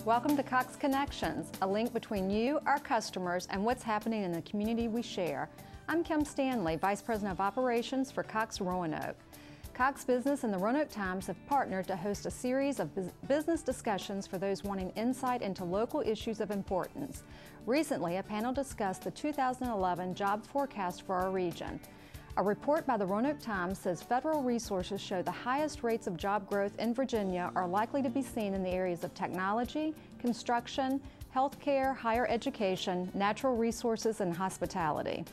Welcome to Cox Connections, a link between you, our customers, and what's happening in the community we share. I'm Kim Stanley, Vice President of Operations for Cox Roanoke. Cox Business and the Roanoke Times have partnered to host a series of business discussions for those wanting insight into local issues of importance. Recently, a panel discussed the 2011 job forecast for our region. A report by the Roanoke Times says federal resources show the highest rates of job growth in Virginia are likely to be seen in the areas of technology, construction, healthcare, higher education, natural resources, and hospitality.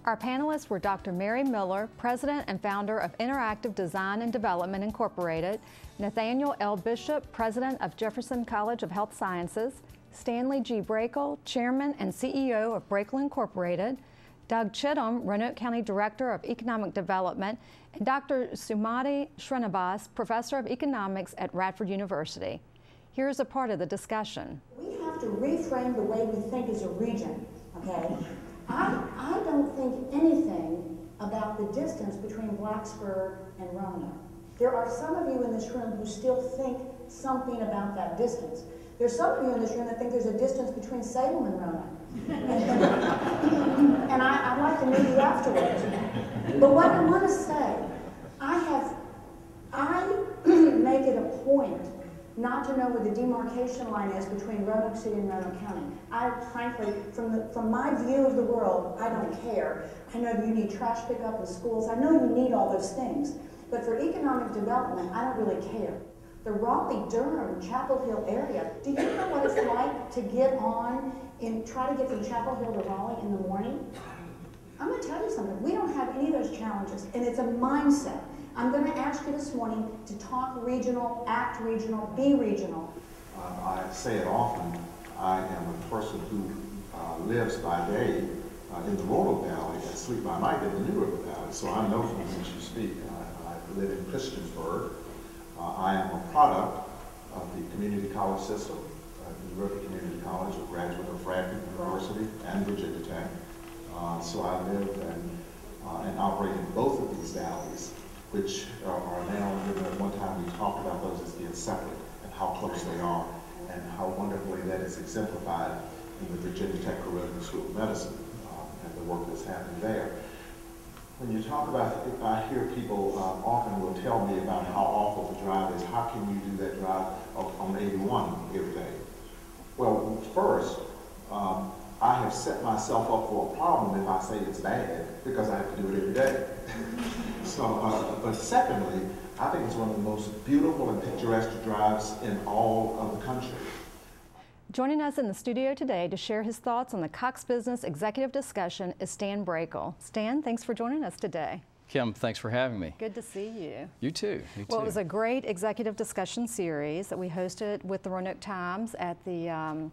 Our panelists were Dr. Mary Miller, President and Founder of Interactive Design and Development Incorporated, Nathaniel L. Bishop, President of Jefferson College of Health Sciences, Stanley G. Brakel, Chairman and CEO of Brakel Incorporated, Doug Chittum, Roanoke County Director of Economic Development, and Dr. Samadi Shrinivas, Professor of Economics at Radford University. Here's a part of the discussion. We have to reframe the way we think as a region, okay? I don't think anything about the distance between Blacksburg and Roanoke. There are some of you in this room who still think something about that distance. There's some of you in this room that think there's a distance between Salem and Roanoke. And I'd like to meet you afterwards. But what I want to say, I make it a point not to know where the demarcation line is between Roanoke City and Roanoke County. I frankly, from my view of the world, I don't care. I know you need trash pickup in schools. I know you need all those things. But for economic development, I don't really care. The Raleigh-Durham, Chapel Hill area, do you know what it's like to get on and try to get from Chapel Hill to Raleigh in the morning? I'm going to tell you something. We don't have any of those challenges, and it's a mindset. I'm going to ask you this morning to talk regional, act regional, be regional. I say it often. I am a person who lives by day in the Roanoke Valley and sleep by night in the New River Valley, so I know from which you speak. I live in Christiansburg. I am a product of the community college system, New River Community College, a graduate of Radford University and Virginia Tech. So I live and operate in both of these valleys, which are now, at one time we talked about those as being separate and how close they are and how wonderfully that is exemplified in the Virginia Tech Carilion School of Medicine and the work that's happening there. When you talk about, if I hear people often will tell me about how awful the drive is, how can you do that drive on 81 every day? Well, first, I have set myself up for a problem if I say it's bad, because I have to do it every day. So, but secondly, I think it's one of the most beautiful and picturesque drives in all of the country. Joining us in the studio today to share his thoughts on the Cox Business Executive Discussion is Stan Brakel. Stan, thanks for joining us today. Kim, thanks for having me. Good to see you. You too. Well, it was a great executive discussion series that we hosted with the Roanoke Times at the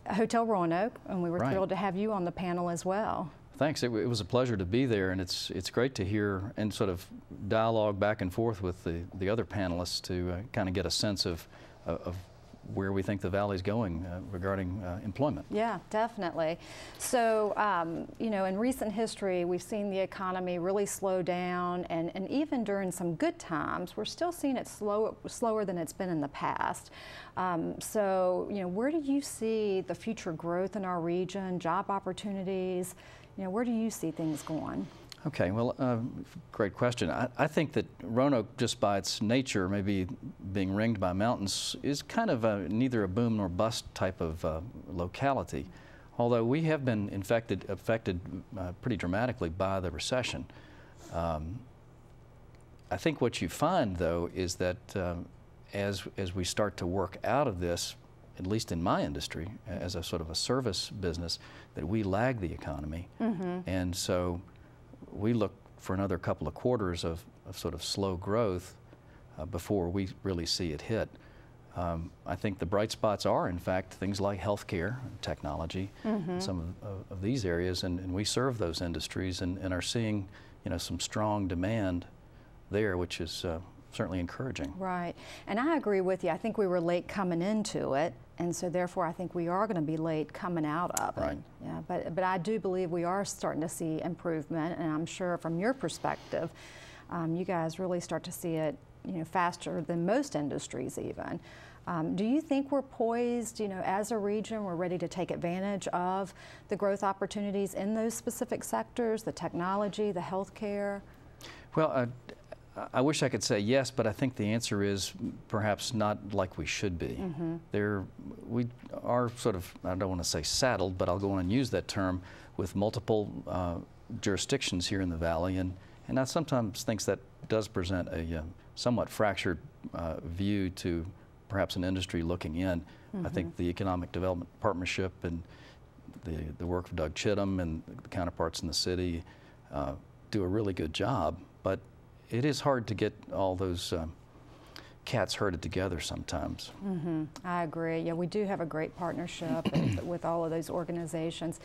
Hotel Roanoke, and we were thrilled to have you on the panel as well. Thanks. It was a pleasure to be there, and it's great to hear and sort of dialogue back and forth with the other panelists to kind of get a sense of where we think the valley's going regarding employment. Yeah, definitely. So, you know, in recent history, we've seen the economy really slow down, and even during some good times, we're still seeing it slower than it's been in the past. So, you know, where do you see the future growth in our region, job opportunities? You know, where do you see things going? Okay, well, great question. I think that Roanoke, just by its nature, maybe being ringed by mountains, is kind of neither a boom nor bust type of locality, although we have been affected pretty dramatically by the recession. I think what you find, though, is that as we start to work out of this, at least in my industry, as a sort of a service business, that we lag the economy. And so we look for another couple of quarters of sort of slow growth before we really see it hit. I think the bright spots are, in fact, things like healthcare, technology, some of these areas, and we serve those industries and are seeing, you know, some strong demand there, which is certainly encouraging. Right, and I agree with you. I think we were late coming into it, and so therefore I think we are going to be late coming out of it. Yeah, but I do believe we are starting to see improvement, and I'm sure from your perspective, you guys really start to see it, you know, faster than most industries even. Do you think we're poised, as a region, we're ready to take advantage of the growth opportunities in those specific sectors, the technology, the healthcare? Well, I wish I could say yes, but I think the answer is perhaps not like we should be. We are sort of, I don't want to say saddled, but I'll go on and use that term, with multiple jurisdictions here in the Valley, and I sometimes think that does present a somewhat fractured view to perhaps an industry looking in. I think the Economic Development Partnership and the work of Doug Chittum and the counterparts in the city do a really good job, but it is hard to get all those cats herded together sometimes. I agree. Yeah, we do have a great partnership with all of those organizations.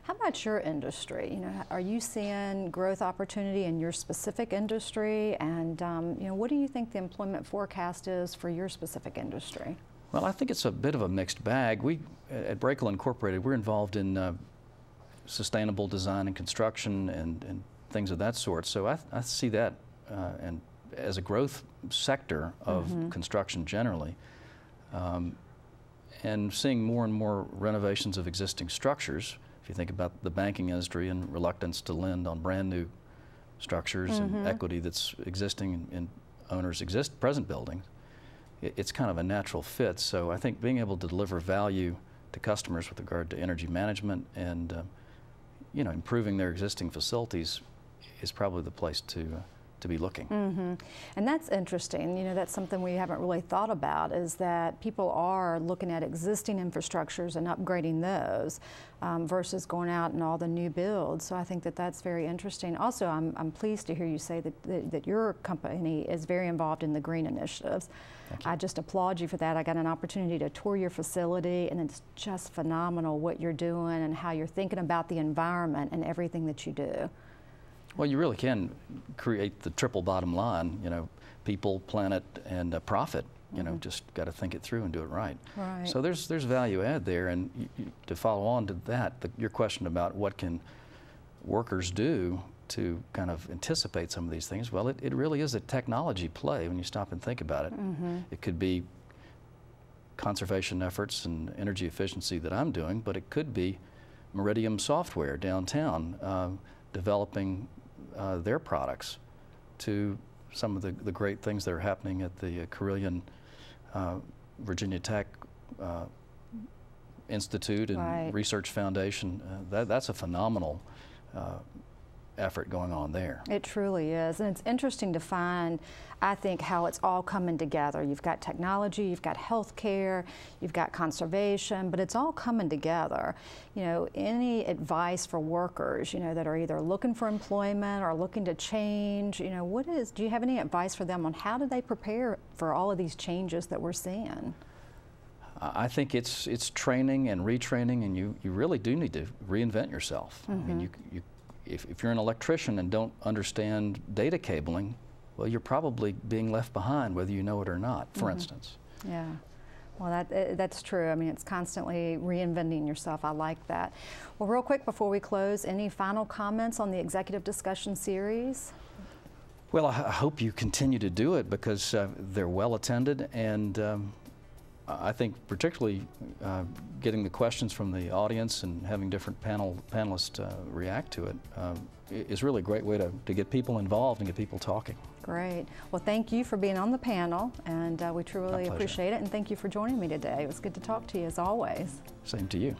How about your industry? Are you seeing growth opportunity in your specific industry? And what do you think the employment forecast is for your specific industry? Well, I think it's a bit of a mixed bag. We at Brakel Incorporated, we're involved in sustainable design and construction and things of that sort. So I see that and as a growth sector of construction generally, and seeing more and more renovations of existing structures. If you think about the banking industry and reluctance to lend on brand new structures and equity that's existing in owners' present buildings, it's kind of a natural fit. So I think being able to deliver value to customers with regard to energy management and improving their existing facilities is probably the place to be looking. And that's interesting. That's something we haven't really thought about, is that people are looking at existing infrastructures and upgrading those versus going out and all the new builds. So I think that that's very interesting. Also, I'm pleased to hear you say that your company is very involved in the green initiatives. I just applaud you for that. I got an opportunity to tour your facility, and it's just phenomenal what you're doing and how you're thinking about the environment and everything that you do. Well, you really can create the triple bottom line, people, planet, and profit. Just got to think it through and do it right. So there's value add there, and to follow on to that, your question about what can workers do to kind of anticipate some of these things, well, it really is a technology play when you stop and think about it. It could be conservation efforts and energy efficiency that I'm doing, but it could be Meridian Software downtown developing their products to some of the great things that are happening at the Carilion Virginia Tech Institute and Research Foundation. That's a phenomenal effort going on there. It truly is, and it's interesting to find, I think, how it's all coming together. You've got technology, you've got healthcare, you've got conservation, but it's all coming together. Any advice for workers, that are either looking for employment or looking to change, do you have any advice for them on how do they prepare for all of these changes that we're seeing? I think it's training and retraining, and you really do need to reinvent yourself. I mean, if you're an electrician and don't understand data cabling, well, you're probably being left behind whether you know it or not, for instance. Yeah, well, that's true. I mean, it's constantly reinventing yourself. I like that. Well, real quick before we close, any final comments on the executive discussion series? Well, I hope you continue to do it because they're well attended, and I think particularly getting the questions from the audience and having different panelists react to it is really a great way to get people involved and get people talking. Great. Well, thank you for being on the panel, and we truly appreciate it, and thank you for joining me today. It was good to talk to you as always. Same to you.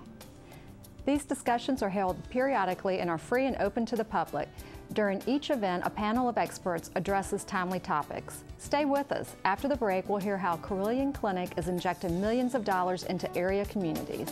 These discussions are held periodically and are free and open to the public. During each event, a panel of experts addresses timely topics. Stay with us. After the break, we'll hear how Carilion Clinic is injecting millions of dollars into area communities.